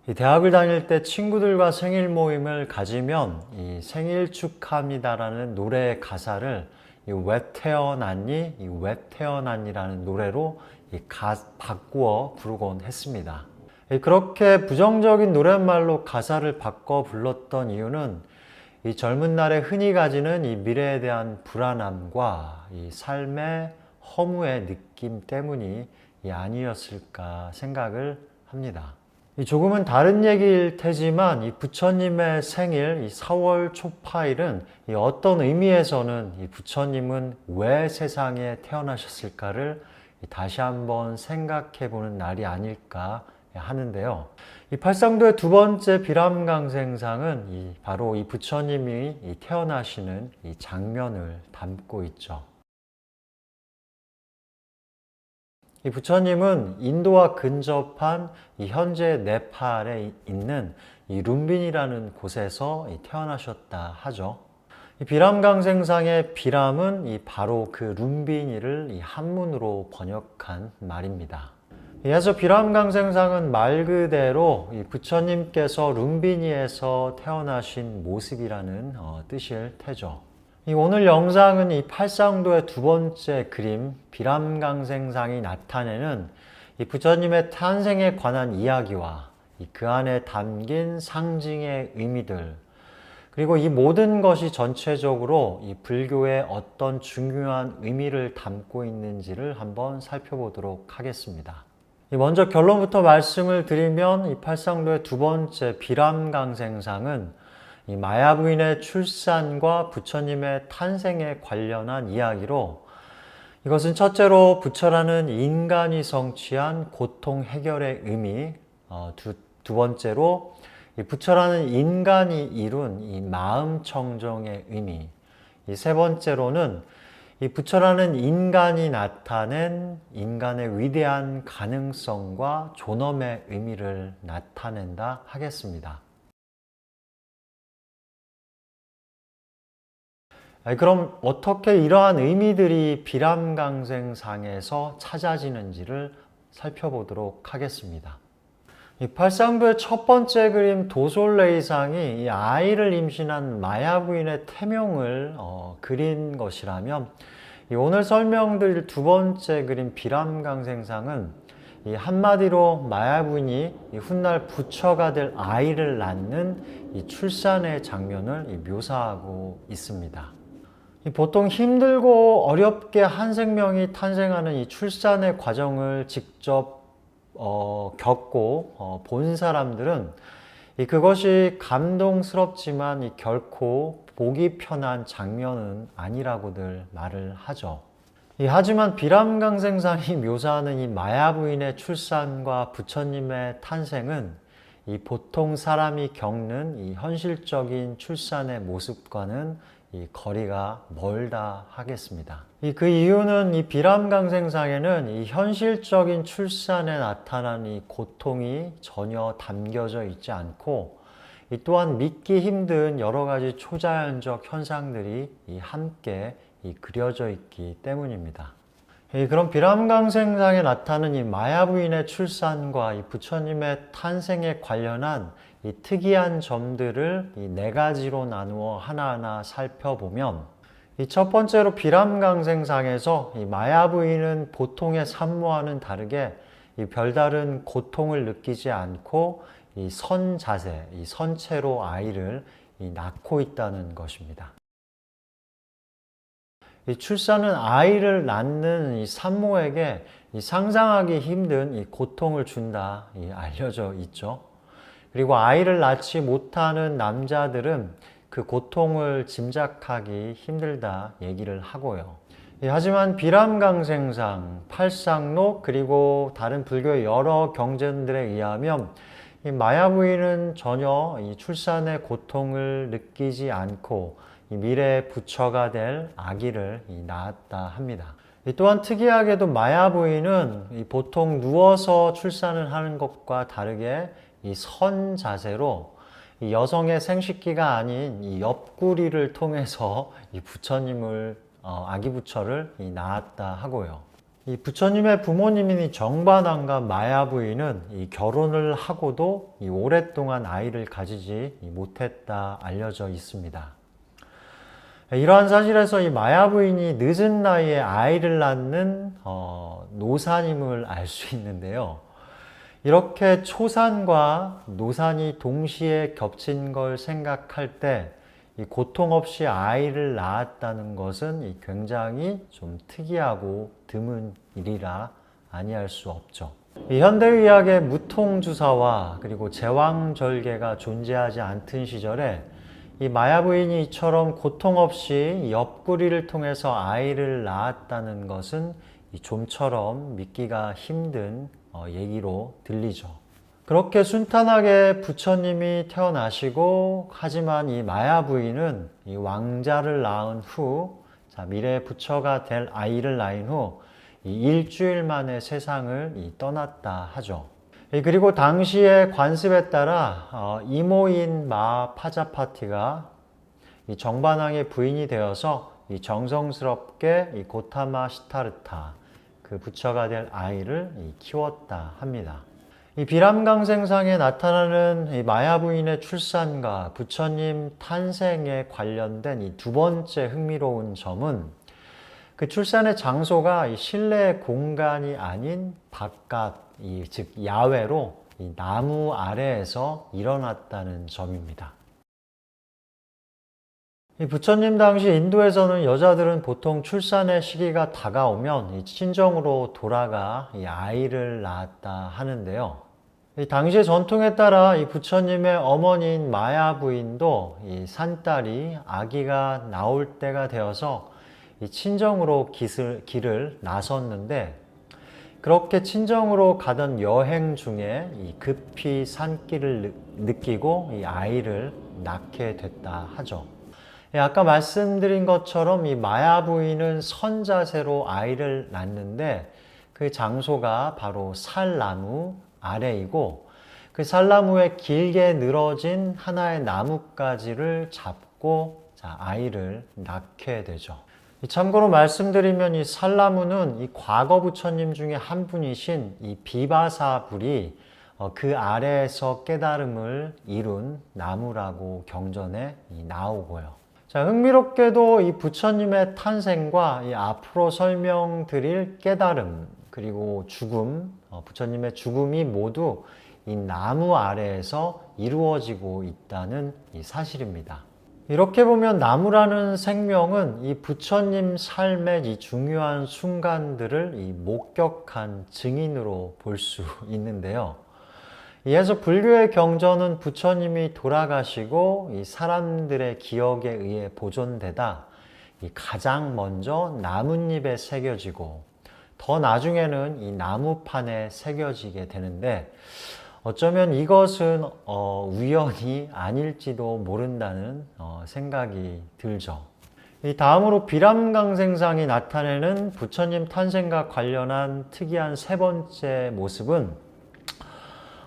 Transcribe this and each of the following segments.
이 대학을 다닐 때 친구들과 생일 모임을 가지면 이 생일 축하합니다라는 노래의 가사를 왜 태어났니? 왜 태어났니라는 노래로 바꾸어 부르곤 했습니다. 그렇게 부정적인 노랫말로 가사를 바꿔 불렀던 이유는 이 젊은 날에 흔히 가지는 이 미래에 대한 불안함과 이 삶의 허무의 느낌 때문이 아니었을까 생각을 합니다. 조금은 다른 얘기일 테지만 이 부처님의 생일 이 4월 초파일은 어떤 의미에서는 이 부처님은 왜 세상에 태어나셨을까를 다시 한번 생각해 보는 날이 아닐까 하는데요. 이 팔상도의 두 번째 비람강생상은 바로 이 부처님이 태어나시는 이 장면을 담고 있죠. 이 부처님은 인도와 근접한 이 현재 네팔에 있는 이 룸빈이라는 곳에서 태어나셨다 하죠. 이 비람강생상의 비람은 바로 그 룸빈이를 이 한문으로 번역한 말입니다. 그래서 비람강생상은 말 그대로 이 부처님께서 룸비니에서 태어나신 모습이라는 뜻일 테죠. 오늘 영상은 이 팔상도의 두 번째 그림 비람강생상이 나타내는 이 부처님의 탄생에 관한 이야기와 그 안에 담긴 상징의 의미들, 그리고 이 모든 것이 전체적으로 이 불교의 어떤 중요한 의미를 담고 있는지를 한번 살펴보도록 하겠습니다. 먼저 결론부터 말씀을 드리면 이 팔상도의 두 번째 비람강생상은 이 마야 부인의 출산과 부처님의 탄생에 관련한 이야기로, 이것은 첫째로 부처라는 인간이 성취한 고통 해결의 의미, 두 번째로 이 부처라는 인간이 이룬 이 마음 청정의 의미, 이 세 번째로는 이 부처라는 인간이 나타낸 인간의 위대한 가능성과 존엄의 의미를 나타낸다 하겠습니다. 그럼 어떻게 이러한 의미들이 비람강생상에서 찾아지는지를 살펴보도록 하겠습니다. 이 팔상도의 첫 번째 그림 도솔레이상이 이 아이를 임신한 마야 부인의 태명을 그린 것이라면, 오늘 설명드릴 두 번째 그림 비람강생상은 이 한마디로 마야 부인이 훗날 부처가 될 아이를 낳는 이 출산의 장면을 묘사하고 있습니다. 보통 힘들고 어렵게 한 생명이 탄생하는 이 출산의 과정을 직접 겪고 본 사람들은 그것이 감동스럽지만 결코 보기 편한 장면은 아니라고들 말을 하죠. 하지만 비람강생상이 묘사하는 이 마야 부인의 출산과 부처님의 탄생은 보통 사람이 겪는 이 현실적인 출산의 모습과는 거리가 멀다 하겠습니다. 그 이유는 이 비람강생상에는 이 현실적인 출산에 나타난 이 고통이 전혀 담겨져 있지 않고, 또한 믿기 힘든 여러 가지 초자연적 현상들이 함께 그려져 있기 때문입니다. 그럼 비람강생상에 나타나는 이 마야 부인의 출산과 이 부처님의 탄생에 관련한 이 특이한 점들을 이 네 가지로 나누어 하나하나 살펴보면, 이 첫 번째로 비람강생상에서 이 마야 부인은 보통의 산모와는 다르게 이 별다른 고통을 느끼지 않고 이 선 자세, 이 선체로 아이를 낳고 있다는 것입니다. 이 출산은 아이를 낳는 이 산모에게 상상하기 힘든 이 고통을 준다 알려져 있죠. 그리고 아이를 낳지 못하는 남자들은 그 고통을 짐작하기 힘들다 얘기를 하고요. 하지만 비람강생상, 팔상록, 그리고 다른 불교의 여러 경전들에 의하면 이 마야 부인은 전혀 이 출산의 고통을 느끼지 않고 이 미래의 부처가 될 아기를 낳았다 합니다. 또한 특이하게도 마야 부인은 보통 누워서 출산을 하는 것과 다르게 이 선 자세로 이 여성의 생식기가 아닌 이 옆구리를 통해서 이 부처님을 아기 부처를 낳았다 하고요. 이 부처님의 부모님인 이 정반왕과 마야 부인은 이 결혼을 하고도 이 오랫동안 아이를 가지지 못했다 알려져 있습니다. 이러한 사실에서 이 마야 부인이 늦은 나이에 아이를 낳는 노산임을 알 수 있는데요. 이렇게 초산과 노산이 동시에 겹친 걸 생각할 때 이 고통 없이 아이를 낳았다는 것은 굉장히 좀 특이하고 드문 일이라 아니할 수 없죠. 이 현대의학의 무통주사와 그리고 제왕절개가 존재하지 않던 시절에 이 마야 부인이 이처럼 고통 없이 옆구리를 통해서 아이를 낳았다는 것은 좀처럼 믿기가 힘든 얘기로 들리죠. 그렇게 순탄하게 부처님이 태어나시고, 하지만 이 마야 부인은 이 왕자를 낳은 후, 미래 부처가 될 아이를 낳은 후 이 일주일 만에 세상을 떠났다 하죠. 그리고 당시의 관습에 따라 이모인 마 파자파티가 이 정반왕의 부인이 되어서 이 정성스럽게 이 고타마 시타르타 그 부처가 될 아이를 키웠다 합니다. 이 비람강생상에 나타나는 이 마야 부인의 출산과 부처님 탄생에 관련된 이 두 번째 흥미로운 점은 그 출산의 장소가 이 실내 공간이 아닌 바깥, 즉 야외로 이 나무 아래에서 일어났다는 점입니다. 이 부처님 당시 인도에서는 여자들은 보통 출산의 시기가 다가오면 이 친정으로 돌아가 이 아이를 낳았다 하는데요. 이 당시의 전통에 따라 이 부처님의 어머니인 마야 부인도 이 산딸이 아기가 나올 때가 되어서 이 친정으로 길을 나섰는데, 그렇게 친정으로 가던 여행 중에 이 급히 산길을 느끼고 이 아이를 낳게 됐다 하죠. 아까 말씀드린 것처럼 이 마야 부인은 선 자세로 아이를 낳는데 그 장소가 바로 살나무 아래이고, 그 살나무에 길게 늘어진 하나의 나뭇가지를 잡고 아이를 낳게 되죠. 참고로 말씀드리면 이 살나무는 이 과거 부처님 중에 한 분이신 이 비바사불이 그 아래에서 깨달음을 이룬 나무라고 경전에 나오고요. 흥미롭게도 이 부처님의 탄생과 이 앞으로 설명드릴 깨달음 그리고 죽음, 부처님의 죽음이 모두 이 나무 아래에서 이루어지고 있다는 이 사실입니다. 이렇게 보면 나무라는 생명은 이 부처님 삶의 이 중요한 순간들을 이 목격한 증인으로 볼 수 있는데요. 이에서 불교의 경전은 부처님이 돌아가시고 이 사람들의 기억에 의해 보존되다 이 가장 먼저 나뭇잎에 새겨지고 더 나중에는 이 나무판에 새겨지게 되는데, 어쩌면 이것은 우연이 아닐지도 모른다는 생각이 들죠. 이 다음으로 비람강생상이 나타내는 부처님 탄생과 관련한 특이한 세 번째 모습은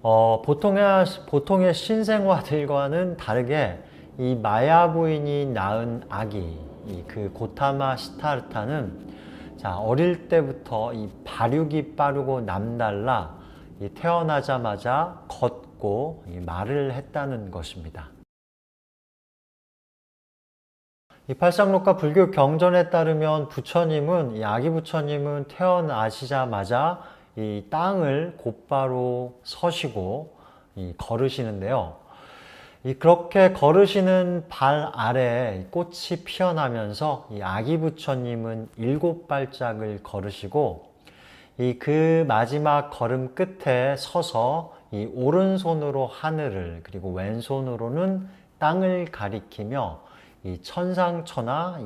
보통의 신생아들과는 다르게 이 마야 부인이 낳은 아기, 그 고타마 시타르타는 어릴 때부터 이 발육이 빠르고 남달라 태어나자마자 걷고 말을 했다는 것입니다. 이 팔상록과 불교 경전에 따르면 부처님은, 이 아기 부처님은 태어나시자마자 이 땅을 곧바로 서시고 걸으시는데요. 그렇게 걸으시는 발 아래에 꽃이 피어나면서 이 아기 부처님은 7발짝을 걸으시고 그 마지막 걸음 끝에 서서 이 오른손으로 하늘을 그리고 왼손으로는 땅을 가리키며 이 천상천하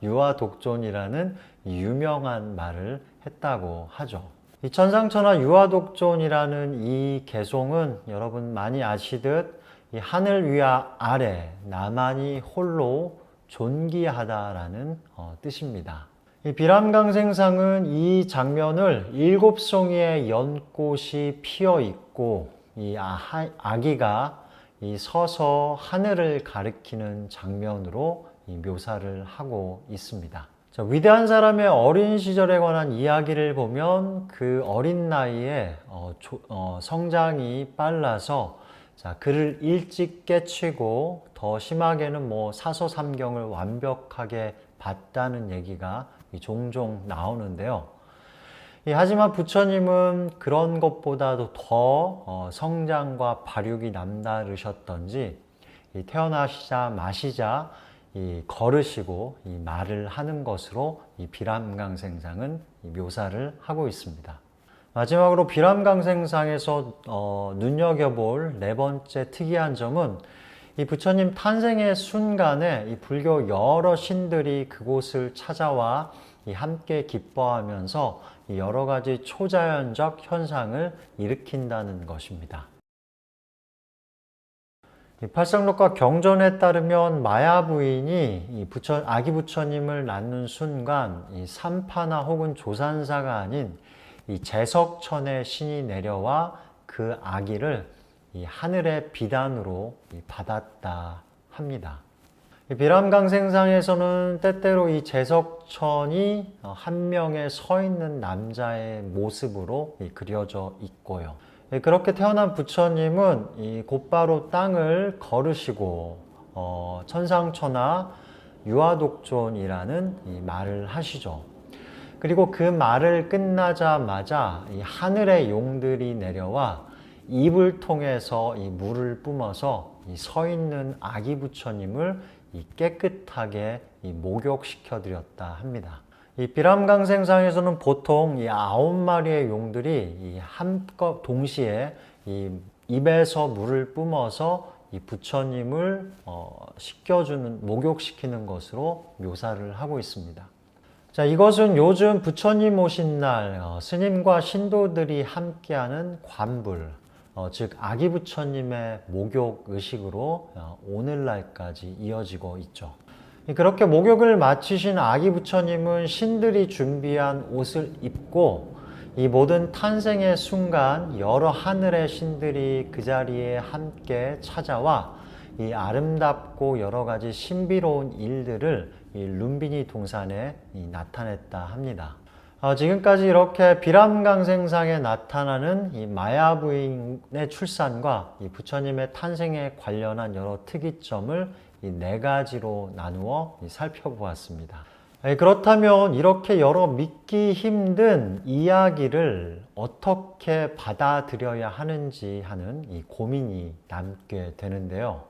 유아독존이라는 유명한 말을 했다고 하죠. 이 천상천하 유아독존이라는 이 개송은 여러분 많이 아시듯 이 하늘 위와 아래 나만이 홀로 존귀하다라는 뜻입니다. 이 비람강생상은 이 장면을 7송이의 연꽃이 피어 있고 이 아기가 서서 하늘을 가리키는 장면으로 묘사를 하고 있습니다. 자, 위대한 사람의 어린 시절에 관한 이야기를 보면 그 어린 나이에 성장이 빨라서 자, 그를 일찍 깨치고 더 심하게는 뭐 사서삼경을 완벽하게 봤다는 얘기가 종종 나오는데요. 하지만 부처님은 그런 것보다도 더 성장과 발육이 남다르셨던지 태어나시자 마시자 걸으시고 말을 하는 것으로 비람강생상은 묘사를 하고 있습니다. 마지막으로 비람강생상에서 눈여겨볼 네 번째 특이한 점은 이 부처님 탄생의 순간에 이 불교 여러 신들이 그곳을 찾아와 함께 기뻐하면서 여러 가지 초자연적 현상을 일으킨다는 것입니다. 팔상록과 경전에 따르면 마야 부인이 아기 부처님을 낳는 순간 삼파나 혹은 조산사가 아닌 제석천의 신이 내려와 그 아기를 하늘의 비단으로 받았다 합니다. 비람강생상에서는 때때로 이 제석천이 한 명의 서 있는 남자의 모습으로 그려져 있고요. 그렇게 태어난 부처님은 곧바로 땅을 걸으시고 천상천하 유아독존이라는 말을 하시죠. 그리고 그 말을 끝나자마자 하늘의 용들이 내려와 입을 통해서 물을 뿜어서 서 있는 아기 부처님을 깨끗하게 목욕시켜 드렸다 합니다. 비람강생상에서는 보통 9마리의 용들이 한껏 동시에 입에서 물을 뿜어서 부처님을 목욕시키는 것으로 묘사를 하고 있습니다. 자, 이것은 요즘 부처님 오신 날 스님과 신도들이 함께하는 관불, 즉 아기 부처님의 목욕 의식으로 오늘날까지 이어지고 있죠. 그렇게 목욕을 마치신 아기 부처님은 신들이 준비한 옷을 입고 이 모든 탄생의 순간 여러 하늘의 신들이 그 자리에 함께 찾아와 이 아름답고 여러 가지 신비로운 일들을 이 룸비니 동산에 나타냈다 합니다. 지금까지 이렇게 비람강생상에 나타나는 이 마야 부인의 출산과 이 부처님의 탄생에 관련한 여러 특이점을 이 네 가지로 나누어 살펴보았습니다. 그렇다면 이렇게 여러 믿기 힘든 이야기를 어떻게 받아들여야 하는지 하는 이 고민이 남게 되는데요.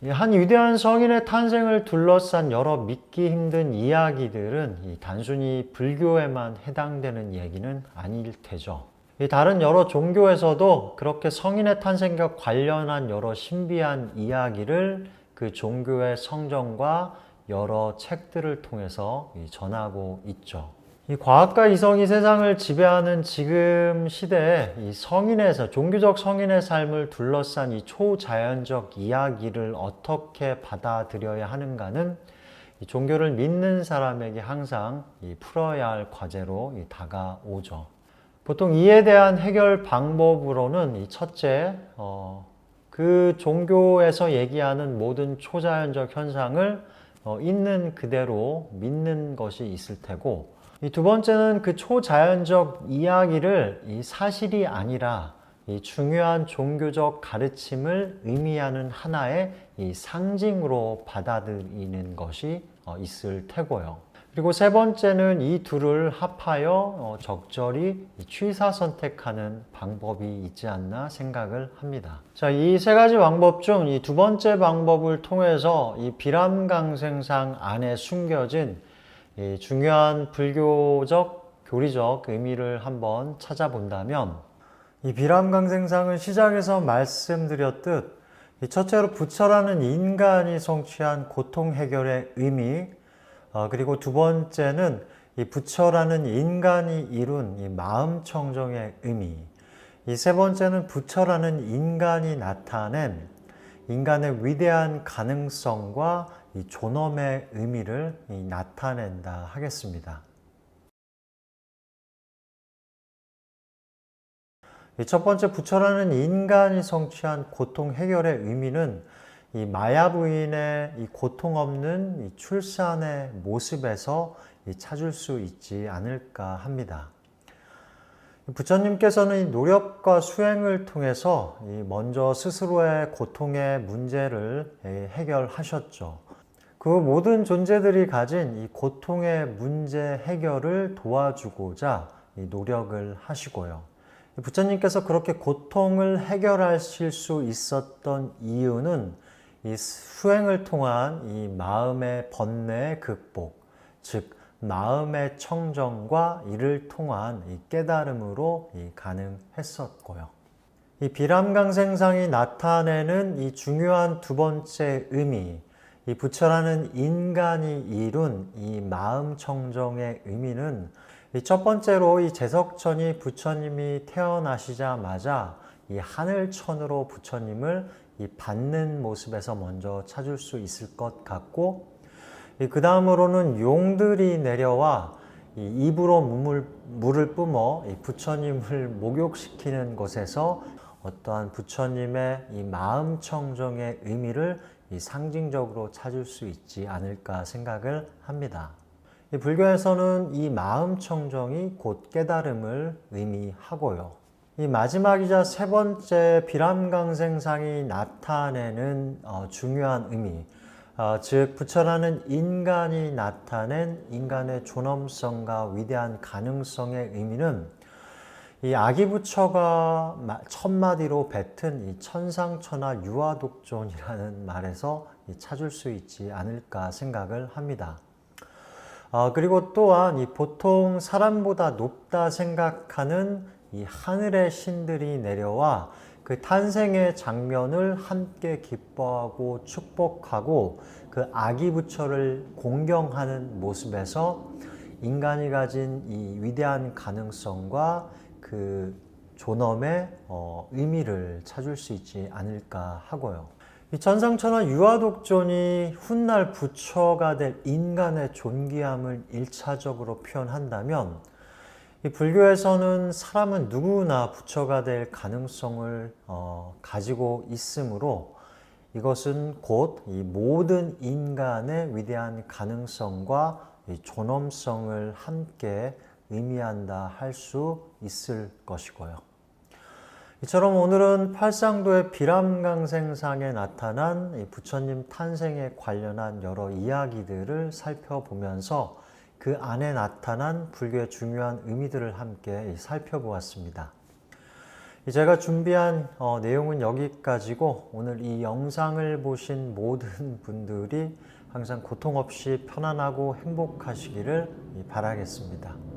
한 위대한 성인의 탄생을 둘러싼 여러 믿기 힘든 이야기들은 단순히 불교에만 해당되는 얘기는 아닐 테죠. 다른 여러 종교에서도 그렇게 성인의 탄생과 관련한 여러 신비한 이야기를 그 종교의 성정과 여러 책들을 통해서 전하고 있죠. 이 과학과 이성이 세상을 지배하는 지금 시대에 이 종교적 성인의 삶을 둘러싼 이 초자연적 이야기를 어떻게 받아들여야 하는가는 이 종교를 믿는 사람에게 항상 풀어야 할 과제로 다가오죠. 보통 이에 대한 해결 방법으로는 첫째, 그 종교에서 얘기하는 모든 초자연적 현상을 있는 그대로 믿는 것이 있을 테고, 두 번째는 그 초자연적 이야기를 이 사실이 아니라 이 중요한 종교적 가르침을 의미하는 하나의 이 상징으로 받아들이는 것이 있을 테고요. 그리고 세 번째는 이 둘을 합하여 적절히 취사 선택하는 방법이 있지 않나 생각을 합니다. 자, 이 세 가지 방법 중 이 두 번째 방법을 통해서 이 비람강생상 안에 숨겨진 이 중요한 불교적, 교리적 의미를 한번 찾아본다면 이 비람강생상은 시작에서 말씀드렸듯 첫째로 부처라는 인간이 성취한 고통 해결의 의미, 그리고 두 번째는 이 부처라는 인간이 이룬 이 마음 청정의 의미, 이 세 번째는 부처라는 인간이 나타낸 인간의 위대한 가능성과 이 존엄의 의미를 나타낸다 하겠습니다. 첫 번째 부처라는 인간이 성취한 고통 해결의 의미는 이 마야 부인의 이 고통 없는 이 출산의 모습에서 찾을 수 있지 않을까 합니다. 부처님께서는 이 노력과 수행을 통해서 먼저 스스로의 고통의 문제를 해결하셨죠. 그 모든 존재들이 가진 이 고통의 문제 해결을 도와주고자 노력을 하시고요. 부처님께서 그렇게 고통을 해결하실 수 있었던 이유는 이 수행을 통한 이 마음의 번뇌의 극복, 즉 마음의 청정과 이를 통한 이 깨달음으로 가능했었고요. 이 비람강생상이 나타내는 이 중요한 두 번째 의미, 이 부처라는 인간이 이룬 이 마음 청정의 의미는 이 첫 번째로 이 제석천이 부처님이 태어나시자마자 이 하늘천으로 부처님을 이 받는 모습에서 먼저 찾을 수 있을 것 같고, 그 다음으로는 용들이 내려와 이 입으로 물을 뿜어 이 부처님을 목욕시키는 것에서 어떠한 부처님의 이 마음 청정의 의미를 이 상징적으로 찾을 수 있지 않을까 생각을 합니다. 이 불교에서는 이 마음 청정이 곧 깨달음을 의미하고요. 이 마지막이자 세 번째 비람강생상이 나타내는 중요한 의미, 즉 부처라는 인간이 나타낸 인간의 존엄성과 위대한 가능성의 의미는 이 아기부처가 첫마디로 뱉은 이 천상천하 유아독존이라는 말에서 찾을 수 있지 않을까 생각을 합니다. 그리고 또한 이 보통 사람보다 높다 생각하는 이 하늘의 신들이 내려와 그 탄생의 장면을 함께 기뻐하고 축복하고 그 아기 부처를 공경하는 모습에서 인간이 가진 이 위대한 가능성과 그 존엄의 의미를 찾을 수 있지 않을까 하고요. 이 천상천하 유아독존이 훗날 부처가 될 인간의 존귀함을 1차적으로 표현한다면, 이 불교에서는 사람은 누구나 부처가 될 가능성을 가지고 있으므로 이것은 곧 이 모든 인간의 위대한 가능성과 이 존엄성을 함께 의미한다 할 수 있을 것이고요. 이처럼 오늘은 팔상도의 비람강생상에 나타난 이 부처님 탄생에 관련한 여러 이야기들을 살펴보면서 그 안에 나타난 불교의 중요한 의미들을 함께 살펴보았습니다. 제가 준비한 내용은 여기까지고, 오늘 이 영상을 보신 모든 분들이 항상 고통 없이 편안하고 행복하시기를 바라겠습니다.